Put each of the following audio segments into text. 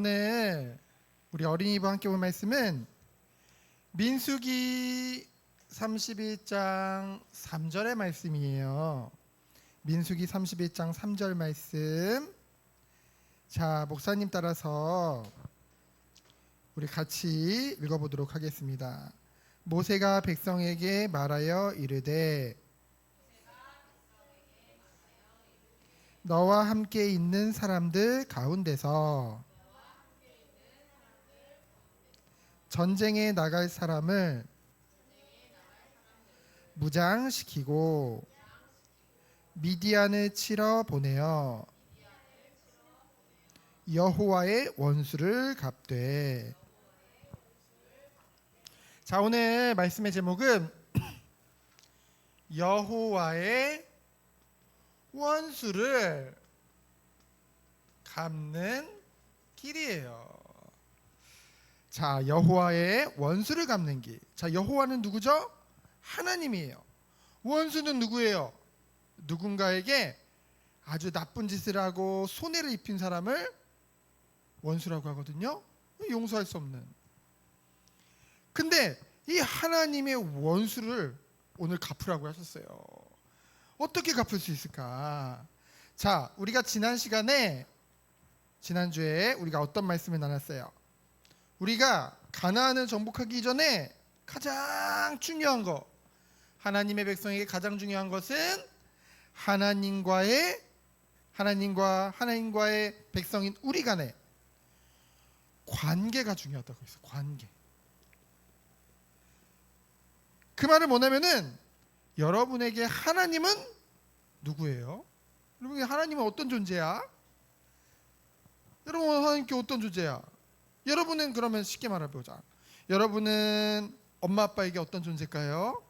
오늘 우리 어린이와 함께 볼 말씀은 민수기 31장 3절의 말씀이에요. 민수기 31장 3절 말씀. 자, 목사님 따라서 우리 같이 읽어보도록 하겠습니다. 모세가 백성에게 말하여 이르되 너와 함께 있는 사람들 가운데서 전쟁에 나갈 사람을 무장시키고 미디안을 치러 보내어 여호와의 원수를 갚되. 자, 오늘 말씀의 제목은 여호와의 원수를 갚는 길이에요. 자, 여호와의 원수를 갚는 길. 자, 여호와는 누구죠? 하나님이에요. 원수는 누구예요? 누군가에게 아주 나쁜 짓을 하고 손해를 입힌 사람을 원수라고 하거든요. 용서할 수 없는. 근데 이 하나님의 원수를 오늘 갚으라고 하셨어요. 어떻게 갚을 수 있을까? 자, 우리가 지난주에 우리가 어떤 말씀을 나눴어요? 우리가 가나안을 정복하기 전에 가장 중요한 거, 하나님의 백성에게 가장 중요한 것은 하나님과의 백성인 우리 간의 관계가 중요하다고 했어요. 관계. 그 말은 뭐냐면은 여러분에게 하나님은 누구예요? 여러분에게 하나님은 어떤 존재야? 여러분 하나님께 어떤 존재야? 여러분은 그러면 쉽게 말해보자. 여러분은 엄마 아빠에게 어떤 존재일까요?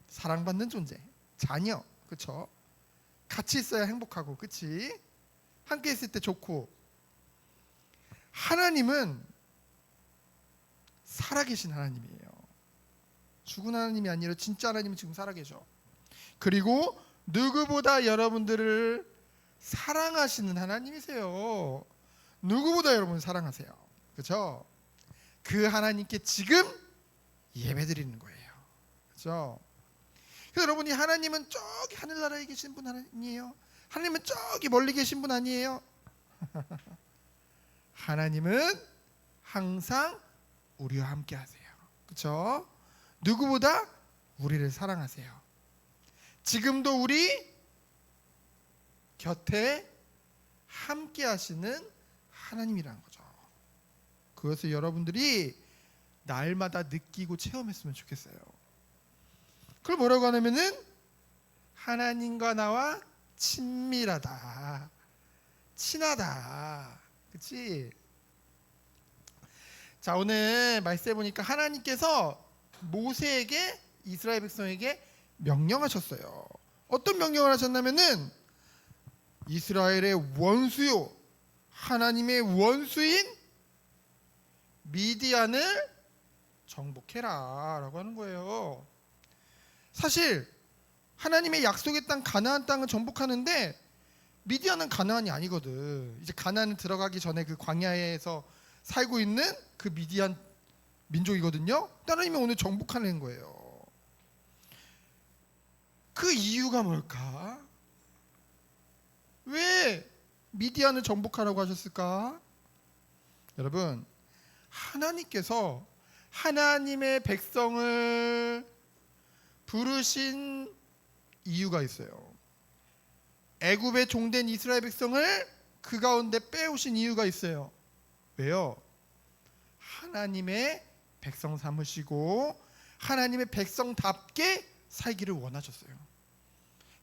사랑받는 존재, 자녀, 그렇죠? 같이 있어야 행복하고, 그렇지? 함께 있을 때 좋고. 하나님은 살아계신 하나님이에요. 죽은 하나님이 아니라 진짜 하나님은 지금 살아계셔. 그리고 누구보다 여러분들을 사랑하시는 하나님이세요. 누구보다 여러분을 사랑하세요. 그렇죠? 그 하나님께 지금 예배드리는 거예요. 그렇죠? 그래서 여러분이 하나님은 저기 하늘나라에 계신 분 아니에요? 하나님은 저기 멀리 계신 분 아니에요? 하나님은 항상 우리와 함께 하세요. 그렇죠? 누구보다 우리를 사랑하세요. 지금도 우리 곁에 함께 하시는 하나님이라는 거죠. 그것을 여러분들이 날마다 느끼고 체험했으면 좋겠어요. 그걸 뭐라고 하냐면은 하나님과 나와 친밀하다, 친하다. 그렇지? 자, 오늘 말씀해 보니까 하나님께서 모세에게, 이스라엘 백성에게 명령하셨어요. 어떤 명령을 하셨냐면은 이스라엘의 원수요, 하나님의 원수인 미디안을 정복해라 라고 하는 거예요. 사실 하나님의 약속의 땅 가나안 땅을 정복하는데 미디안은 가나안이 아니거든. 이제 가나안 들어가기 전에 그 광야에서 살고 있는 그 미디안 민족이거든요. 하나님이 오늘 정복하는 거예요. 그 이유가 뭘까? 왜 미디안을 정복하라고 하셨을까? 여러분, 하나님께서 하나님의 백성을 부르신 이유가 있어요. 애굽에 종된 이스라엘 백성을 그 가운데 빼오신 이유가 있어요. 왜요? 하나님의 백성 삼으시고 하나님의 백성답게 살기를 원하셨어요.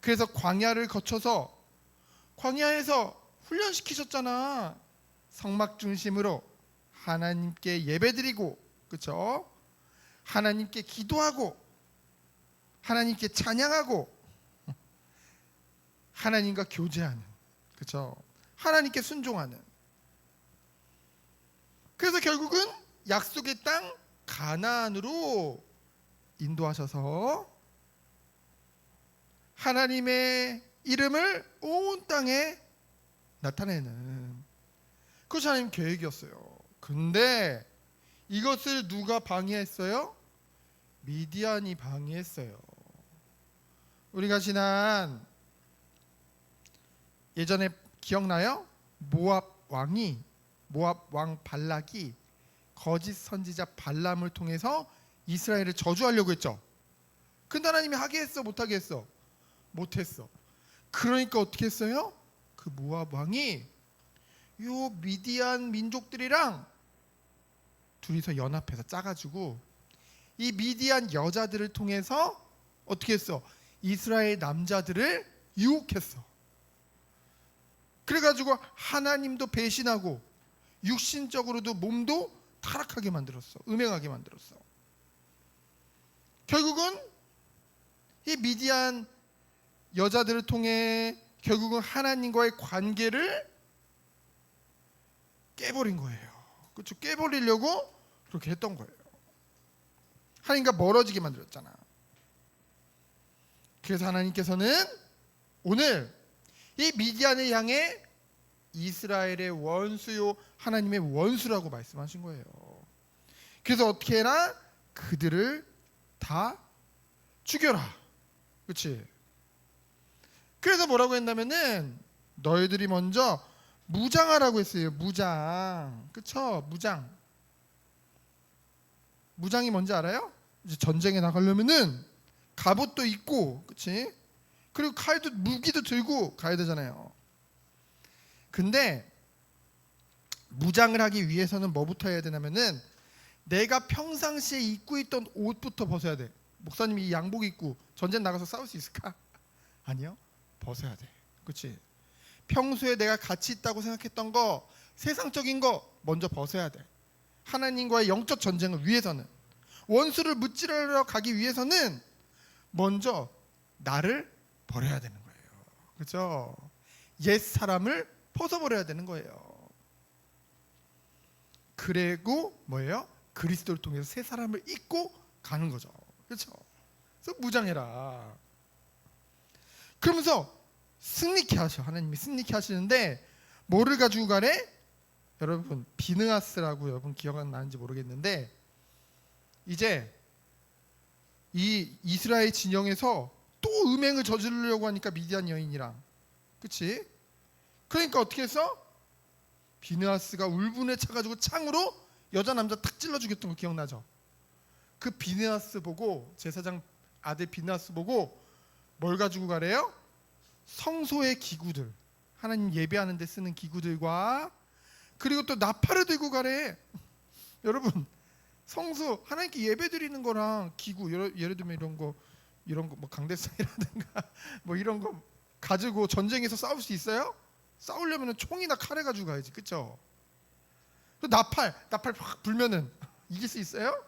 그래서 광야를 거쳐서 광야에서 훈련시키셨잖아. 성막 중심으로 하나님께 예배드리고, 그렇죠? 하나님께 기도하고, 하나님께 찬양하고, 하나님과 교제하는, 그렇죠? 하나님께 순종하는. 그래서 결국은 약속의 땅 가나안으로 인도하셔서 하나님의 이름을 온 땅에 나타내는, 그것이 하나님 계획이었어요. 근데 이것을 누가 방해했어요? 미디안이 방해했어요. 우리가 지난 예전에 기억나요? 모압 왕 발락이 거짓 선지자 발람을 통해서 이스라엘을 저주하려고 했죠. 근데 하나님이 하게 했어, 못하게 했어? 못했어. 그러니까 어떻게 했어요? 그 모압 왕이 요 미디안 민족들이랑 둘이서 연합해서 짜가지고 이 미디안 여자들을 통해서 어떻게 했어? 이스라엘 남자들을 유혹했어. 그래가지고 하나님도 배신하고 육신적으로도 몸도 타락하게 만들었어. 음행하게 만들었어. 결국은 이 미디안 여자들을 통해 결국은 하나님과의 관계를 깨버린 거예요. 그렇죠? 깨버리려고 그렇게 했던 거예요. 하나님과 멀어지게 만들었잖아. 그래서 하나님께서는 오늘 이 미디안을 향해 이스라엘의 원수요 하나님의 원수라고 말씀하신 거예요. 그래서 어떻게 해라? 그들을 다 죽여라. 그렇지? 그래서 뭐라고 했냐면은 너희들이 먼저 무장하라고 했어요. 무장. 그쵸? 무장이 뭔지 알아요? 이제 전쟁에 나가려면은 갑옷도 입고, 그치? 그리고 칼도 무기도 들고 가야 되잖아요. 근데 무장을 하기 위해서는 뭐부터 해야 되냐면은 내가 평상시에 입고 있던 옷부터 벗어야 돼. 목사님이 이 양복 입고 전쟁 나가서 싸울 수 있을까? 아니요. 벗어야 돼. 그렇지? 평소에 내가 가치 있다고 생각했던 거, 세상적인 거 먼저 벗어야 돼. 하나님과의 영적 전쟁을 위해서는, 원수를 무찌르러 가기 위해서는 먼저 나를 버려야 되는 거예요. 그렇죠? 옛 사람을 벗어버려야 되는 거예요. 그리고 뭐예요? 그리스도를 통해서 새 사람을 입고 가는 거죠. 그렇죠? 그래서 무장해라. 그러면서 승리케 하셔. 하나님이 승리케 하시는데 뭐를 가지고 가래? 여러분 비느하스라고 여러분 기억나는지 모르겠는데 이제 이 이스라엘 진영에서 또 음행을 저지르려고 하니까 미디안 여인이랑, 그치? 그러니까 어떻게 했어? 비느하스가 울분에 차가지고 창으로 여자 남자 탁 찔러 죽였던 거 기억나죠? 그 비느하스 보고, 제사장 아들 비느하스 보고 뭘 가지고 가래요? 성소의 기구들, 하나님 예배하는 데 쓰는 기구들과 그리고 또 나팔을 들고 가래. 여러분 성소 하나님께 예배 드리는 거랑 기구, 예를 들면 이런 거 뭐 강대상이라든가 뭐 이런 거 가지고 전쟁에서 싸울 수 있어요? 싸우려면 총이나 칼을 가지고 가야지. 그쵸? 또 나팔 확 불면은 이길 수 있어요?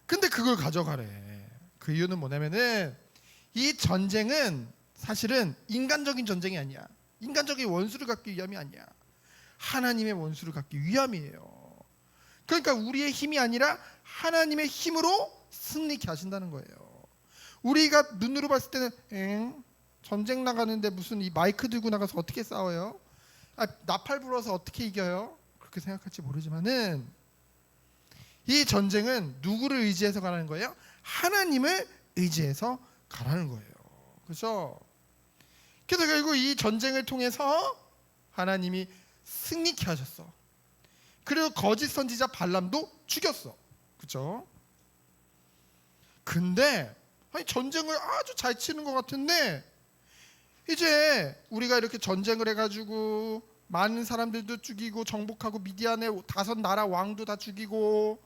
근데 그걸 가져가래. 그 이유는 뭐냐면은 이 전쟁은 사실은 인간적인 전쟁이 아니야. 인간적인 원수를 갖기 위함이 아니야. 하나님의 원수를 갖기 위함이에요. 그러니까 우리의 힘이 아니라 하나님의 힘으로 승리케 하신다는 거예요. 우리가 눈으로 봤을 때는 전쟁 나가는데 무슨 이 마이크 들고 나가서 어떻게 싸워요? 나팔 불어서 어떻게 이겨요? 그렇게 생각할지 모르지만은 이 전쟁은 누구를 의지해서 가라는 거예요? 하나님을 의지해서 가라는 거예요. 그렇죠? 그래서 결국 이 전쟁을 통해서 하나님이 승리케 하셨어. 그리고 거짓 선지자 발람도 죽였어. 그렇죠? 근데 아니 전쟁을 아주 잘 치는 것 같은데 이제 우리가 이렇게 전쟁을 해가지고 많은 사람들도 죽이고 정복하고 미디안의 5나라 왕도 다 죽이고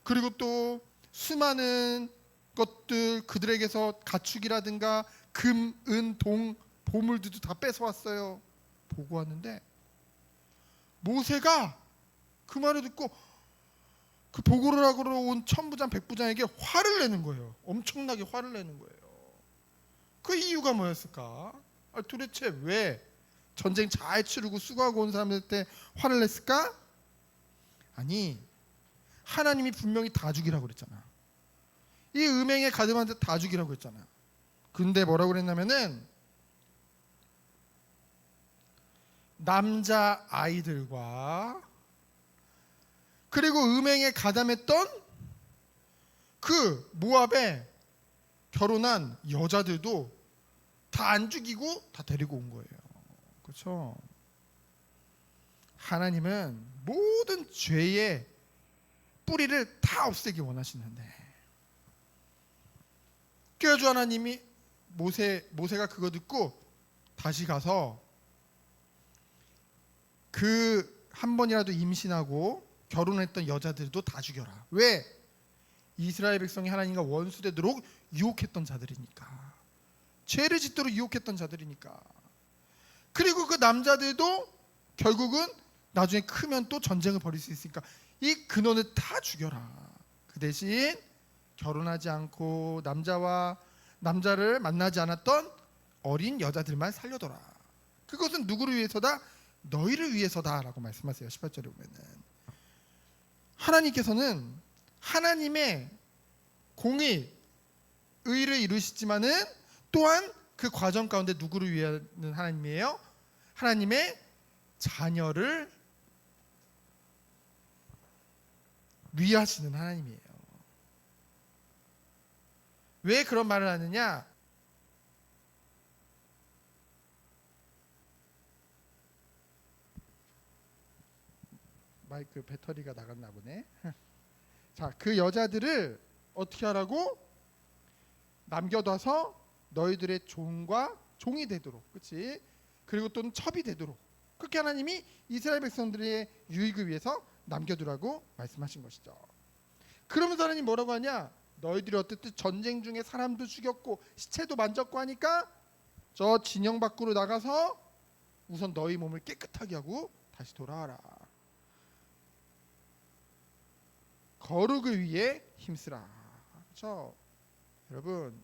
그리고 또 수많은 것들 그들에게서 가축이라든가 금, 은, 동, 보물들도 다 뺏어왔어요. 보고 왔는데 모세가 그 말을 듣고 그 보고를 하러 온 천부장 백부장에게 화를 내는 거예요. 엄청나게 화를 내는 거예요. 그 이유가 뭐였을까? 도대체 왜 전쟁 잘 치르고 수고하고 온 사람들한테 화를 냈을까? 아니 하나님이 분명히 다 죽이라고 그랬잖아. 이 음행에 가담한 자 다 죽이라고 했잖아. 근데 뭐라고 그랬냐면은 남자 아이들과 그리고 음행에 가담했던 그 모압에 결혼한 여자들도 다 안 죽이고 다 데리고 온 거예요. 그렇죠? 하나님은 모든 죄의 뿌리를 다 없애기 원하시는데, 그래가지고 하나님이 모세가 그거 듣고 다시 가서 그 한 번이라도 임신하고 결혼했던 여자들도 다 죽여라. 왜? 이스라엘 백성이 하나님과 원수되도록 유혹했던 자들이니까, 죄를 짓도록 유혹했던 자들이니까. 그리고 그 남자들도 결국은 나중에 크면 또 전쟁을 벌일 수 있으니까 이 근원을 다 죽여라. 그 대신 결혼하지 않고 남자를 만나지 않았던 어린 여자들만 살려둬라. 그것은 누구를 위해서다? 너희를 위해서다라고 말씀하세요. 18절에 보면은 하나님께서는 하나님의 공의, 의를 이루시지만은 또한 그 과정 가운데 누구를 위하는 하나님이에요? 하나님의 자녀를 위하시는 하나님이에요. 왜 그런 말을 하느냐? 마이크 배터리가 나갔나 보네. 자, 그 여자들을 어떻게 하라고? 남겨둬서 너희들의 종이 되도록, 그렇지? 그리고 또는 첩이 되도록, 그렇게 하나님이 이스라엘 백성들의 유익을 위해서 남겨두라고 말씀하신 것이죠. 그러면서 하나님 뭐라고 하냐? 너희들이 어쨌든 전쟁 중에 사람도 죽였고 시체도 만졌고 하니까 저 진영 밖으로 나가서 우선 너희 몸을 깨끗하게 하고 다시 돌아와라. 거룩을 위해 힘쓰라. 그렇죠? 여러분,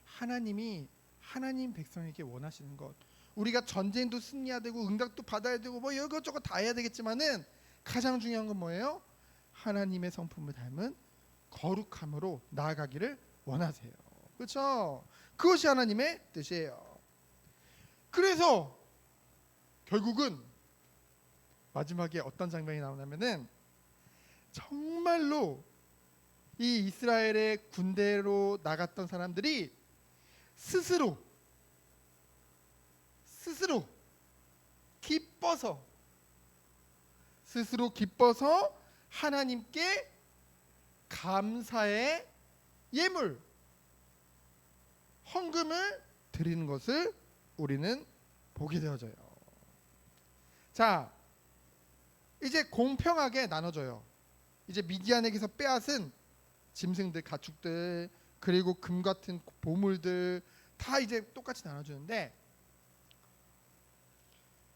하나님이 하나님 백성에게 원하시는 것, 우리가 전쟁도 승리해야 되고 응답도 받아야 되고 뭐 이것저것 다 해야 되겠지만은 가장 중요한 건 뭐예요? 하나님의 성품을 닮은 거룩함으로 나아가기를 원하세요. 그렇죠? 그것이 하나님의 뜻이에요. 그래서 결국은 마지막에 어떤 장면이 나오냐면은 정말로 이 이스라엘의 군대로 나갔던 사람들이 스스로 기뻐서 하나님께 감사의 예물, 헌금을 드리는 것을 우리는 보게 되어져요. 자, 이제 공평하게 나눠져요. 이제 미디안에게서 빼앗은 짐승들, 가축들, 그리고 금 같은 보물들 다 이제 똑같이 나눠주는데,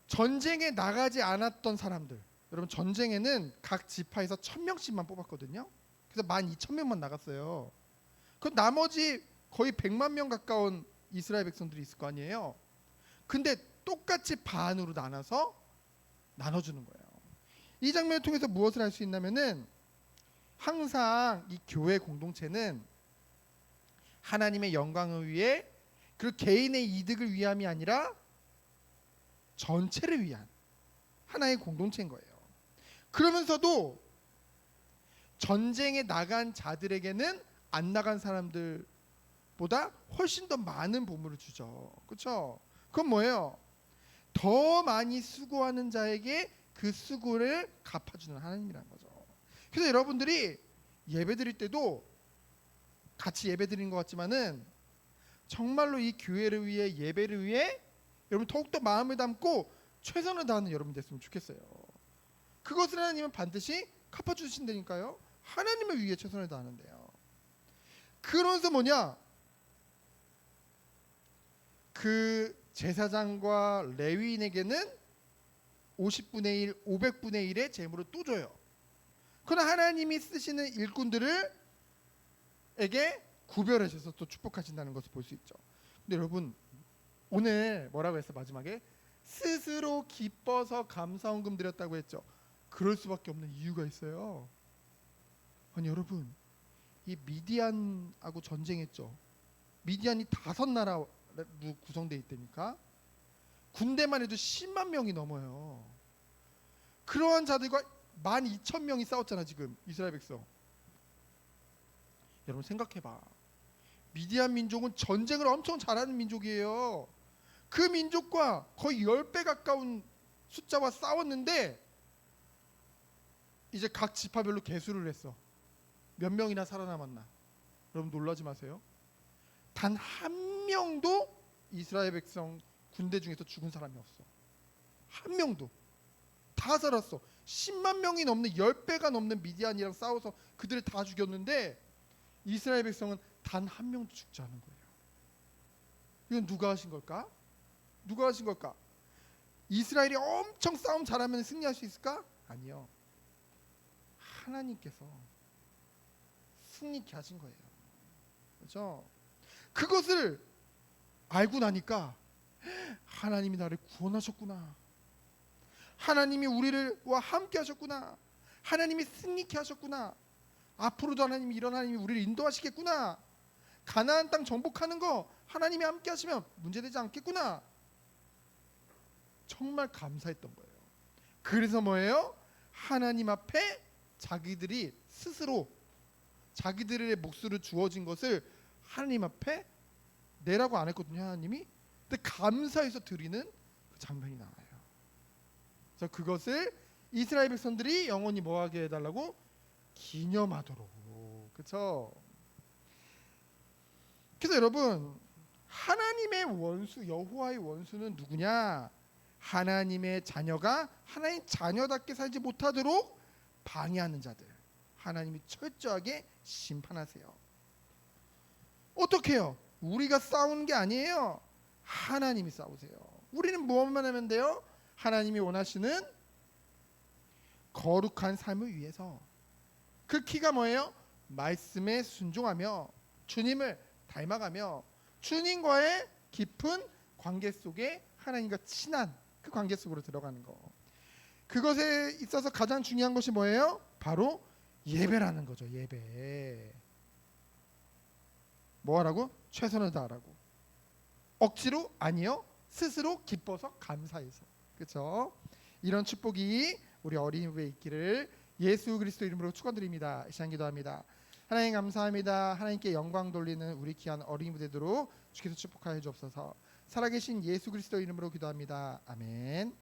전쟁에 나가지 않았던 사람들, 여러분 전쟁에는 각 지파에서 1000명씩만 뽑았거든요. 그래서 12,000명만 나갔어요. 그 나머지 거의 100만 명 가까운 이스라엘 백성들이 있을 거 아니에요. 근데 똑같이 반으로 나눠주는 거예요. 이 장면을 통해서 무엇을 할 수 있냐면은, 항상 이 교회 공동체는 하나님의 영광을 위해, 그리고 개인의 이득을 위함이 아니라 전체를 위한 하나의 공동체인 거예요. 그러면서도 전쟁에 나간 자들에게는 안 나간 사람들보다 훨씬 더 많은 보물을 주죠. 그렇죠? 그건 뭐예요? 더 많이 수고하는 자에게 그 수고를 갚아주는 하나님이라는 거죠. 그래서 여러분들이 예배 드릴 때도 같이 예배 드리는 것 같지만은 정말로 이 교회를 위해, 예배를 위해 여러분 더욱더 마음을 담고 최선을 다하는 여러분 됐으면 좋겠어요. 그것을 하나님은 반드시 갚아주신다니까요. 하나님을 위해 최선을 다하는데요. 그러면서 뭐냐? 그 제사장과 레위인에게는 50분의 1, 500분의 1의 재물을 또 줘요. 그러나 하나님이 쓰시는 일꾼들에게 구별하셔서 또 축복하신다는 것을 볼 수 있죠. 근데 여러분, 오늘 뭐라고 했어? 마지막에 스스로 기뻐서 감사헌금 드렸다고 했죠. 그럴 수밖에 없는 이유가 있어요. 아니 여러분, 이 미디안하고 전쟁했죠. 미디안이 5 나라로 구성되어 있다니까. 군대만 해도 10만 명이 넘어요. 그러한 자들과 12,000명이 싸웠잖아 지금 이스라엘 백성. 여러분 생각해봐. 미디안 민족은 전쟁을 엄청 잘하는 민족이에요. 그 민족과 거의 10배 가까운 숫자와 싸웠는데 이제 각 지파별로 계수를 했어. 몇 명이나 살아남았나. 여러분 놀라지 마세요. 단 한 명도 이스라엘 백성 군대 중에서 죽은 사람이 없어. 한 명도. 다 살았어. 10만 명이 넘는 10배가 넘는 미디안이랑 싸워서 그들을 다 죽였는데 이스라엘 백성은 단 한 명도 죽지 않은 거예요. 이건 누가 하신 걸까? 누가 하신 걸까? 이스라엘이 엄청 싸움 잘하면 승리할 수 있을까? 아니요. 하나님께서 승리케 하신 거예요. 그렇죠? 그것을 알고 나니까 하나님이 나를 구원하셨구나. 하나님이 우리와 함께 하셨구나. 하나님이 승리케 하셨구나. 앞으로도 하나님이 이런 하나님이 우리를 인도하시겠구나. 가나안 땅 정복하는 거 하나님이 함께 하시면 문제되지 않겠구나. 정말 감사했던 거예요. 그래서 뭐예요? 하나님 앞에 자기들이 스스로 자기들의 몫으로 주어진 것을 하나님 앞에 내라고 안 했거든요. 하나님이. 근데 감사해서 드리는 그 장면이 나와요. 그래서 그것을 이스라엘 백성들이 영원히 뭐하게 해달라고? 기념하도록. 그렇죠? 그래서 여러분 하나님의 원수 여호와의 원수는 누구냐? 하나님의 자녀가 하나님 자녀답게 살지 못하도록 방해하는 자들. 하나님이 철저하게 심판하세요. 어떻게 해요? 우리가 싸우는 게 아니에요. 하나님이 싸우세요. 우리는 무엇만 하면 돼요? 하나님이 원하시는 거룩한 삶을 위해서. 그 키가 뭐예요? 말씀에 순종하며 주님을 닮아가며 주님과의 깊은 관계 속에 하나님과 친한 그 관계 속으로 들어가는 거. 그것에 있어서 가장 중요한 것이 뭐예요? 바로 예배라는 거죠. 예배. 뭐하라고? 최선을 다하라고. 억지로? 아니요. 스스로 기뻐서 감사해서. 그렇죠? 이런 축복이 우리 어린이 후에 있기를 예수 그리스도 이름으로 축원드립니다. 이 시간 기도합니다. 하나님 감사합니다. 하나님께 영광 돌리는 우리 귀한 어린이 무대도록 주께서 축복하여 주옵소서. 살아계신 예수 그리스도 이름으로 기도합니다. 아멘.